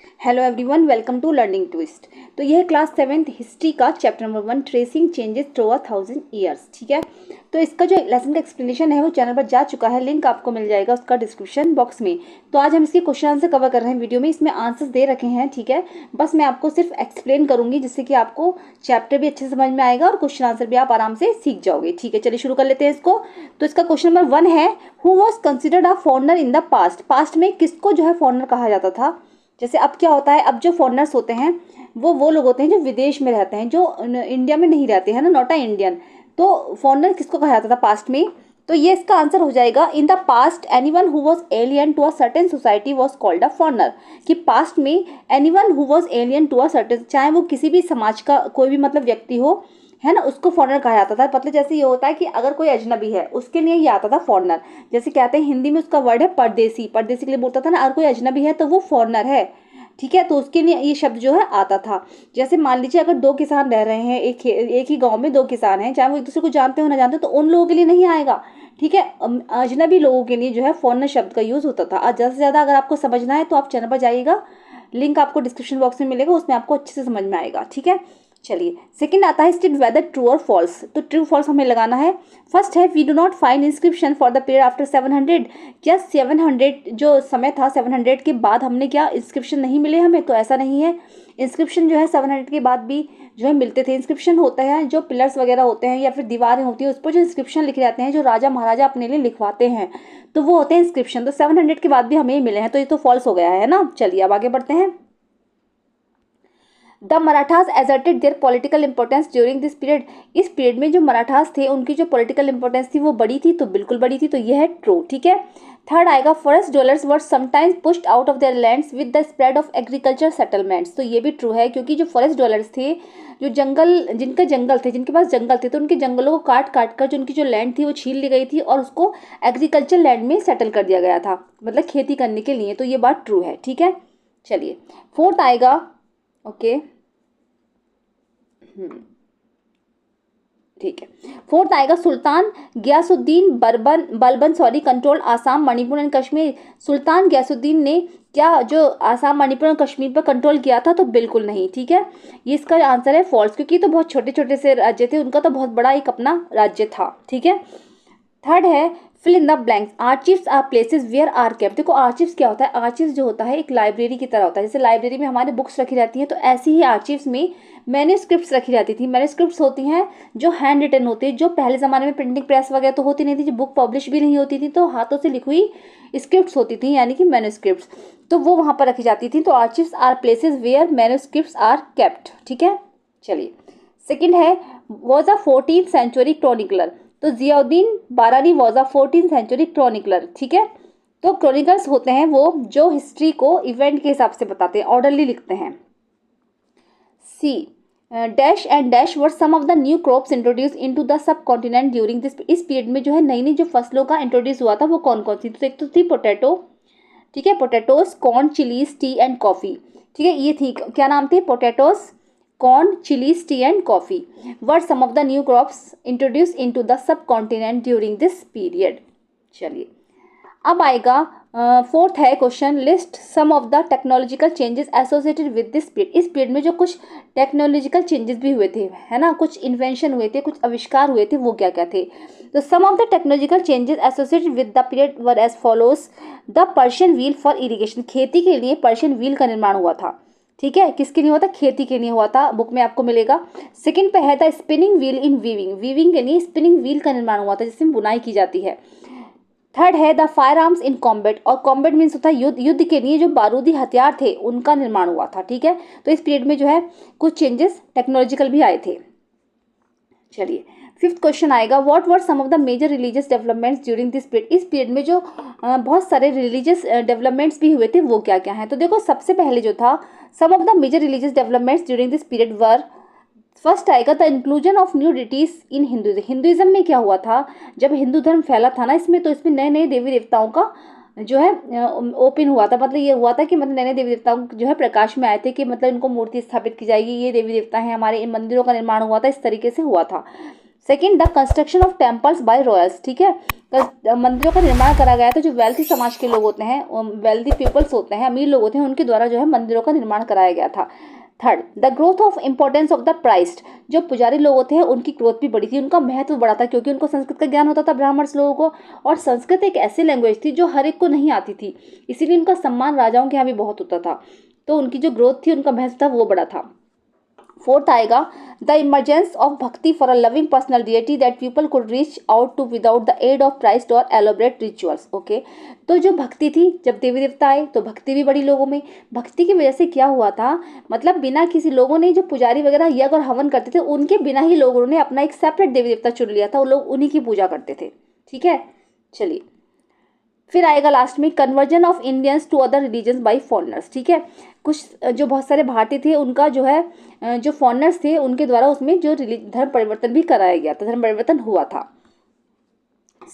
Hello everyone, welcome to learning twist. तो यह class 7th history का chapter number 1 tracing changes through 1000 years. ठीक है, तो इसका जो लेसन का एक्सप्लेनेशन है वो चैनल पर जा चुका है, लिंक आपको मिल जाएगा उसका डिस्क्रिप्शन बॉक्स में। तो आज हम इसके क्वेश्चन आंसर कवर कर रहे हैं वीडियो में, इसमें आंसर्स दे रखे हैं। ठीक है, बस मैं आपको सिर्फ एक्सप्लेन करूंगी जिससे कि आपको चैप्टर भी अच्छे से समझ में आएगा और क्वेश्चन आंसर भी आप आराम से सीख जाओगे। ठीक है, चलिए शुरू कर लेते हैं इसको। तो इसका क्वेश्चन नंबर 1 है, who was considered a foreigner in the past. Past में किसको जो है फॉरनर कहा जाता था। जैसे अब क्या होता है, अब जो फॉरनर्स होते हैं वो लोग होते हैं जो विदेश में रहते हैं, जो इंडिया में नहीं रहते हैं ना, नॉट अ इंडियन। तो फॉरनर किसको कहा जाता था पास्ट में। तो ये इसका आंसर हो जाएगा, in the past anyone who was alien to a certain society was called a foreigner. कि पास्ट में anyone who was alien to a certain, चाहे वो किसी भी समाज का कोई भी मतलब व्यक्ति हो, है ना, उसको फॉरनर कहा जाता था। मतलब जैसे ये होता है कि अगर कोई अजनबी है उसके लिए ये आता था फॉरनर। जैसे कहते हैं हिंदी में उसका वर्ड है परदेसी, परदेसी के लिए बोलता था ना, अगर कोई अजनबी है तो वो फॉरनर है। ठीक है, तो उसके लिए ये शब्द जो है आता था। जैसे मान लीजिए अगर दो किसान रह रहे हैं, एक ही गांव में दो किसान हैं, चाहे वो एक दूसरे को जानते हो ना जानते हो, तो उन लोगों के लिए नहीं आएगा। ठीक है, अजनबी लोगों के लिए जो है फॉरनर शब्द का यूज होता था। आज ज़्यादा से ज़्यादा अगर आपको समझना है तो आप चैनल पर जाइएगा, लिंक आपको डिस्क्रिप्शन बॉक्स में मिलेगा, उसमें आपको अच्छे से समझ में आएगा। ठीक है, चलिए सेकंड आता है स्टेट वेदर ट्रू और फॉल्स। तो ट्रू फॉल्स हमें लगाना है। फर्स्ट है, we do not find inscription for the period after 700। क्या 700 जो समय था, 700 के बाद हमने क्या इंस्क्रिप्शन नहीं मिले हमें, तो ऐसा नहीं है। इंस्क्रिप्शन जो है 700 के बाद भी जो है मिलते थे। इंस्क्रिप्शन होता है जो पिलर्स वगैरह होते हैं या फिर दीवारें होती है, उस पर जो इंस्क्रिप्शन लिखे जाते हैं, जो राजा महाराजा अपने लिए लिखवाते हैं, तो वो होते हैं इंस्क्रिप्शन। तो 700 के बाद भी हमें मिले हैं, तो ये तो फॉल्स हो गया है ना। चलिए अब आगे बढ़ते हैं। The Marathas asserted their political importance during this period. इस पीरियड में जो मराठास थे उनकी जो पॉलिटिकल इंपॉर्टेंस थी वो बड़ी थी, तो बिल्कुल बड़ी थी, तो यह है ट्रू। ठीक है, थर्ड आएगा, forest dwellers were sometimes pushed out of their lands with the spread of agriculture settlements. तो ये भी ट्रू है, क्योंकि जो फॉरेस्ट डवेलर्स थे, जो जंगल जिनके जंगल थे, जिनके पास जंगल थे, तो उनके जंगलों को काट काट कर जो उनकी जो लैंड थी वो छीन ली गई थी और उसको एग्रीकल्चर लैंड में सेटल कर दिया गया था, मतलब खेती करने के लिए। तो ये बात ट्रू है। ठीक है, चलिए फोर्थ आएगा, ओके ठीक है, फोर्थ आएगा, सुल्तान गयासुद्दीन बलबन कंट्रोल आसाम मणिपुर एंड कश्मीर। सुल्तान गयासुद्दीन ने क्या जो आसाम मणिपुर और कश्मीर पर कंट्रोल किया था, तो बिल्कुल नहीं। ठीक है, ये इसका आंसर है फॉल्स, क्योंकि तो बहुत छोटे छोटे से राज्य थे, उनका तो बहुत बड़ा एक अपना राज्य था। ठीक है, थर्ड है, fill in the blanks, archives are places where are kept. देखो आर्चिव्स क्या होता है, आर्चिव्स जो होता है एक लाइब्रेरी की तरह होता है। जैसे लाइब्रेरी में हमारे बुक्स रखी रहती हैं, तो ऐसे ही आर्चिव्स में मैन्युस्क्रिप्ट्स रखी जाती थी। मैन्युस्क्रिप्ट्स होती हैं जो हैंड रिटन होती है, जो पहले ज़माने में प्रिंटिंग प्रेस वगैरह तो होती नहीं थी, जो बुक पब्लिश भी नहीं होती थी, तो हाथों से लिखी हुई स्क्रिप्ट्स होती थी, यानी कि मैन्युस्क्रिप्ट्स, तो वो वहाँ पर रखी जाती थी। तो archives are places where manuscripts are kept. ठीक है, चलिए सेकेंड है, was a 14th century chronicler. तो जियाउद्दीन बारानी was a 14th century chronicler. ठीक है, तो क्रॉनिकल्स होते हैं वो जो हिस्ट्री को इवेंट के हिसाब से बताते हैं, ऑर्डरली लिखते हैं। C dash and dash were some of the new crops introduce into the subcontinent during this. इस पीरियड में जो है नई नई जो फसलों का इंट्रोड्यूस हुआ था वो कौन कौन सी। तो एक तो थी पोटैटो, ठीक है, potatoes, corn, chillies, tea and coffee. ठीक है, ये थी, क्या नाम थे, potatoes, corn, chillies, tea and coffee were some of the new crops introduce into the subcontinent during this period. चलिए अब आएगा फोर्थ है question, list some of the technological changes associated with this period. इस period में जो कुछ technological changes भी हुए थे, है ना, कुछ इन्वेंशन हुए थे, कुछ आविष्कार हुए थे, वो क्या क्या थे। तो some of the technological changes associated with the period were as follows, the Persian wheel for irrigation. खेती के लिए पर्शियन व्हील का निर्माण हुआ था। ठीक है, किसके लिए हुआ था, खेती के लिए हुआ था, बुक में आपको मिलेगा। सेकंड पे है the spinning wheel in weaving, weaving के लिए स्पिनिंग व्हील का निर्माण हुआ था जिसमें बुनाई की जाती है। थर्ड है the fire arms in combat, और कॉम्बैट मीन्स होता है युद्ध, युद्ध के लिए जो बारूदी हथियार थे उनका निर्माण हुआ था। ठीक है, तो इस पीरियड में जो है कुछ चेंजेस टेक्नोलॉजिकल भी आए थे। चलिए फिफ्थ क्वेश्चन आएगा, what were some of the major religious developments during this period. इस पीरियड में जो बहुत सारे रिलीजियस डेवलपमेंट्स भी हुए थे वो क्या क्या हैं। तो देखो सबसे पहले जो था, some of the major religious developments during this period were, first आएगा the inclusion of new deities in Hinduism. Hinduism में क्या हुआ था, जब हिंदू धर्म फैला था ना इसमें, तो इसमें नए नए देवी देवताओं का जो है ओपन हुआ था। मतलब ये हुआ था कि मतलब नए नए देवी देवताओं जो है प्रकाश में आए थे, कि मतलब इनको मूर्ति स्थापित की जाएगी, ये देवी देवता हैं हमारे, इन मंदिरों का निर्माण हुआ था, इस तरीके से हुआ था। Second, the construction of temples by royals, ठीक है, मंदिरों का निर्माण करा गया था जो वेल्थी समाज के लोग होते हैं, वेल्थी पीपल्स होते हैं, अमीर लोग होते हैं, उनके द्वारा जो है मंदिरों का निर्माण कराया गया था। Third, the growth of importance of the priest, जो पुजारी लोग होते हैं उनकी ग्रोथ भी बड़ी थी, उनका महत्व बड़ा था क्योंकि उनको संस्कृत का ज्ञान होता था ब्राह्मण्स लोगों को, और संस्कृत एक ऐसी लैंग्वेज थी जो हर एक को नहीं आती थी, इसीलिए उनका सम्मान राजाओं के यहाँ भी बहुत होता था, तो उनकी जो ग्रोथ थी, उनका महत्व था, वो बड़ा था। फोर्थ आएगा, the emergence of bhakti for a loving personal deity that people could reach out to without the aid of priest और एलोबरेट रिचुअल्स। ओके, तो जो भक्ति थी, जब देवी देवता आए तो भक्ति भी बड़ी लोगों में, भक्ति की वजह से क्या हुआ था, मतलब बिना किसी लोगों ने, जो पुजारी वगैरह यज्ञ और हवन करते थे उनके बिना ही लोगों ने अपना एक सेपरेट देवी देवता चुन लिया था, वो लोग उन्हीं की पूजा करते थे। ठीक है, चलिए फिर आएगा लास्ट में, conversion of Indians to other religions by foreigners. ठीक है, कुछ जो बहुत सारे भारतीय थे उनका जो है जो फॉरेनर्स थे उनके द्वारा उसमें जो धर्म परिवर्तन भी कराया गया था, धर्म परिवर्तन हुआ था।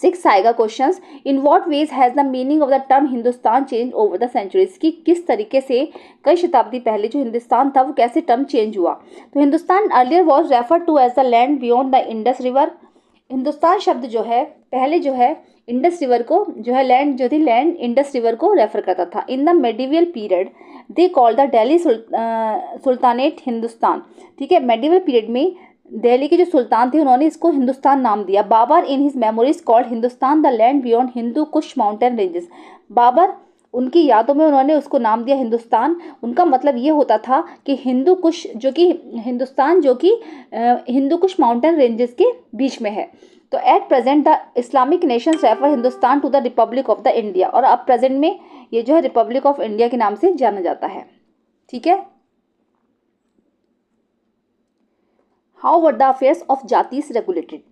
सिक्स आएगा questions, in what ways has the meaning of the term Hindustan change over the centuries, की किस तरीके से कई शताब्दी पहले जो हिंदुस्तान था वो कैसे टर्म चेंज हुआ। तो Hindustan earlier was refer to as the land beyond the Indus river, Hindustan शब्द जो है पहले जो है इंडस रिवर को जो है लैंड जो थी लैंड इंडस रिवर को रेफर करता था। In the medieval period they call the Delhi sultanate Hindustan. ठीक है, मेडिवल पीरियड में दिल्ली के जो सुल्तान थे उन्होंने इसको हिंदुस्तान नाम दिया। Babur in his memories called Hindustan the land beyond Hindu Kush mountain ranges, Babur उनकी यादों में उन्होंने उसको नाम दिया हिंदुस्तान। उनका मतलब ये होता था कि हिंदू कुश जो कि हिंदुस्तान जो कि हिंदू कुश माउंटेन रेंजेस के बीच में है। तो at present the Islamic nation refer Hindustan to the republic of the India, और अब प्रेजेंट में ये जो है रिपब्लिक ऑफ इंडिया के नाम से जाना जाता है। ठीक है, how were the affairs of जातीस रेगुलेटेड।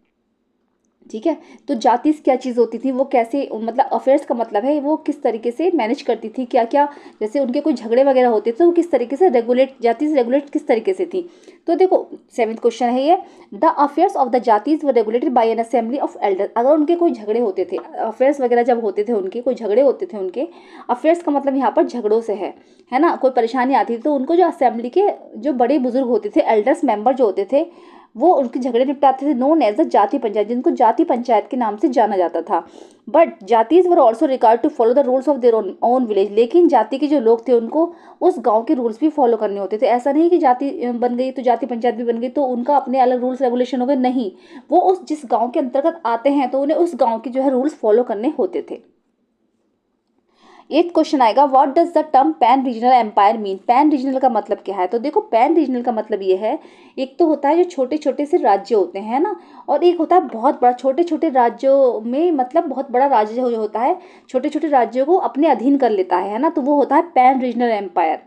ठीक है, तो जातीस क्या चीज़ होती थी, वो कैसे, मतलब अफेयर्स का मतलब है वो किस तरीके से मैनेज करती थी, क्या क्या, जैसे उनके कोई झगड़े वगैरह होते थे तो वो किस तरीके से रेगुलेट, जातीस रेगुलेट किस तरीके से थी। तो देखो 7th क्वेश्चन है ये, the affairs of the जातीज were regulated by N assembly of Elder. अगर उनके कोई झगड़े होते थे, अफेयर्स वगैरह जब होते थे उनके कोई झगड़े होते थे उनके, अफेयर्स का मतलब यहाँ पर झगड़ों से है ना, कोई परेशानी आती थी तो उनको जो असेंबली के जो बड़े बुजुर्ग होते थे, एल्डर्स मेंबर जो होते थे, वो उनके झगड़े निपटाते थे, नोन एज द जाति पंचायत, जिनको जाति पंचायत के नाम से जाना जाता था। But jatis were also required to follow the rules of their own village, लेकिन जाति के जो लोग थे उनको उस गांव के रूल्स भी फॉलो करने होते थे। ऐसा नहीं कि जाति बन गई तो जाति पंचायत भी बन गई तो उनका अपने अलग रूल्स रेगुलेशन हो गए, नहीं, वो उस जिस गाँव के अंतर्गत आते हैं तो उन्हें उस गाँव के जो है रूल्स फॉलो करने होते थे। 8th क्वेश्चन आएगा, what does the term pan regional empire mean. Pan regional का मतलब क्या है। तो देखो पैन रीजनल का मतलब ये है, एक तो होता है जो छोटे छोटे से राज्य होते हैं ना, और एक होता है बहुत बड़ा, छोटे छोटे राज्यों में मतलब बहुत बड़ा राज्य जो होता है छोटे छोटे राज्यों को अपने अधीन कर लेता है ना, तो वो होता है पैन रीजनल एम्पायर।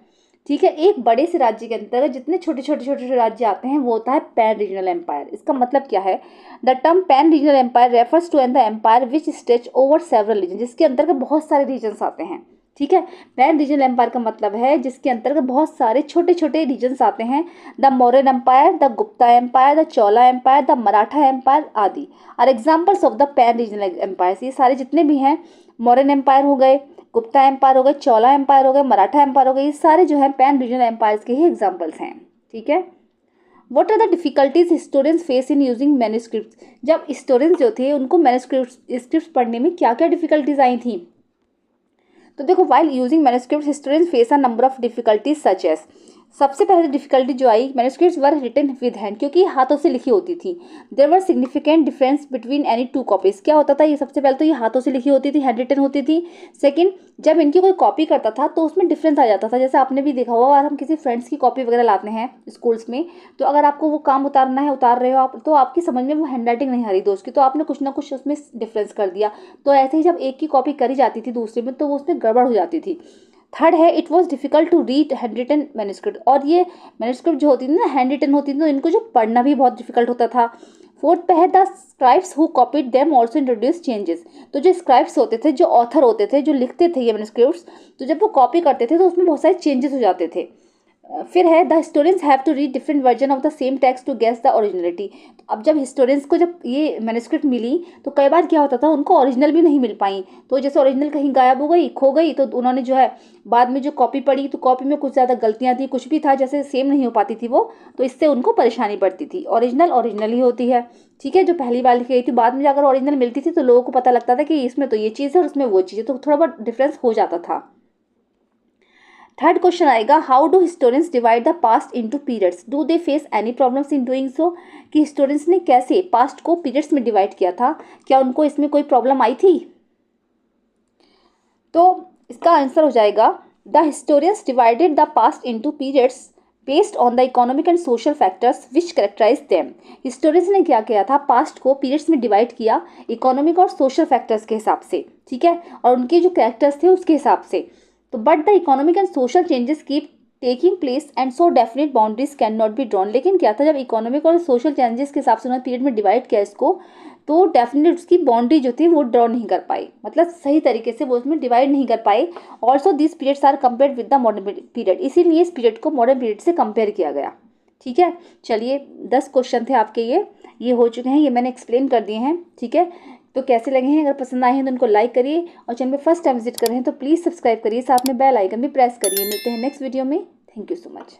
ठीक है, एक बड़े से राज्य के अंतर्गत जितने छोटे छोटे छोटे छोटे राज्य आते हैं वो होता है पैन रीजनल एम्पायर। इसका मतलब क्या है, the term pan regional empire refers to an the empire which stretch over several region, जिसके अंतर्गत बहुत सारे रीजन्स आते हैं। ठीक है, पैन रीजनल एम्पायर का मतलब है जिसके अंतर्गत बहुत सारे छोटे छोटे रीजन्स आते हैं। The Mauryan empire, the Gupta empire, the Chola empire, the Maratha empire आदि are examples of the pan regional empire. ये सारे जितने भी हैं, मौर्यन एम्पायर हो गए, गुप्ता एम्पायर हो गए, चोला एम्पायर हो गए, मराठा एम्पायर हो गए, ये सारे जो है पैन रीजनल एम्पायर्स के ही एग्जाम्पल्स हैं। ठीक है, what are the difficulties historians face in using manuscript. जब हिस्टोरियंस जो थे उनको मैन्युस्क्रिप्ट पढ़ने में क्या क्या डिफिकल्टीज आई थी। तो देखो, while using manuscript historians face a number of difficulties such as, सबसे पहले डिफिकल्टी जो आई, manuscripts were written with hand, क्योंकि हाथों से लिखी होती थी। There were significant difference between any two copies. क्या होता था, ये सबसे पहले तो ये हाथों से लिखी होती थी, हैंड रिटन होती थी। सेकंड, जब इनकी कोई कॉपी करता था तो उसमें डिफरेंस आ जाता था। जैसे आपने भी देखा होगा, अगर हम किसी फ्रेंड्स की कॉपी वगैरह लाते हैं स्कूल्स में, तो अगर आपको वो काम उतारना है, उतार रहे हो आप, तो आपकी समझ में वो हैंड राइटिंग नहीं आ रही दोस्त की, तो आपने कुछ ना कुछ उसमें डिफरेंस कर दिया। तो ऐसे ही जब एक की कॉपी करी जाती थी दूसरे में तो वो उसमें गड़बड़ हो जाती थी। थर्ड है, it was difficult to read handwritten manuscript, और ये मैन्युस्क्रिप्ट जो होती थी ना हैंड रिटन होती थी तो इनको जो पढ़ना भी बहुत डिफिकल्ट होता था। फोर्थ पे है, the scribes who copied them also introduce changes. तो जो स्क्राइब्स होते थे, जो ऑथर होते थे, जो लिखते थे ये मैन्युस्क्रिप्ट्स, तो जब वो कॉपी करते थे तो उसमें बहुत सारे चेंजेस हो जाते थे। फिर है the historians have to read different version of the same text to guess the originality. तो अब जब हिस्टोरियंस को जब ये मैन्युस्क्रिप्ट मिली तो कई बार क्या होता था, उनको ओरिजिनल भी नहीं मिल पाई। तो जैसे ओरिजिनल कहीं गायब हो गई, खो गई, तो उन्होंने जो है बाद में जो कॉपी पढ़ी तो कॉपी में कुछ ज़्यादा गलतियाँ थी, कुछ भी था, जैसे सेम नहीं हो पाती थी वो, तो इससे उनको परेशानी पड़ती थी। ओरिजिनल ओरिजिनल ही होती है, ठीक है। जो पहली बार लिखी गई थी, बाद में जाकर ओरिजिनल मिलती थी तो लोगों को पता लगता था कि इसमें तो ये चीज़ है और उसमें वो चीज़ है, तो थोड़ा बहुत डिफरेंस हो जाता था। थर्ड क्वेश्चन आएगा, how do historians divide the past into periods, do they face any problems in doing so, कि हिस्टोरियंस ने कैसे पास्ट को पीरियड्स में डिवाइड किया था, क्या उनको इसमें कोई प्रॉब्लम आई थी? तो इसका आंसर हो जाएगा, the historians divided the past into periods based on the economic and social factors which characterize them. Historians ने क्या किया था, पास्ट को पीरियड्स में डिवाइड किया इकोनॉमिक और सोशल फैक्टर्स के हिसाब से, ठीक है, और उनके जो कैरेक्टर्स थे उसके हिसाब से। तो but the economic and social changes keep taking place and so definite boundaries can not be drawn. लेकिन क्या था, जब इकोनॉमिक और सोशल चेंजेस के हिसाब से उन्होंने पीरियड में डिवाइड किया इसको, तो डेफिनेट उसकी बाउंड्री जो थी वो ड्रॉ नहीं कर पाई, मतलब सही तरीके से वो उसमें डिवाइड नहीं कर पाए। Also this periods are compared with the modern period, इसीलिए इस पीरियड को मॉडर्न पीरियड से कंपेयर किया गया, ठीक है। चलिए 10 क्वेश्चन थे आपके, ये हो चुके हैं, ये मैंने एक्सप्लेन कर दिए हैं, ठीक है। तो कैसे लगे हैं, अगर पसंद आए हैं तो उनको लाइक करिए, और चैनल पे फर्स्ट टाइम विजिट कर रहे हैं तो प्लीज़ सब्सक्राइब करिए, साथ में बेल आइकन भी प्रेस करिए। मिलते हैं नेक्स्ट वीडियो में। Thank you so much.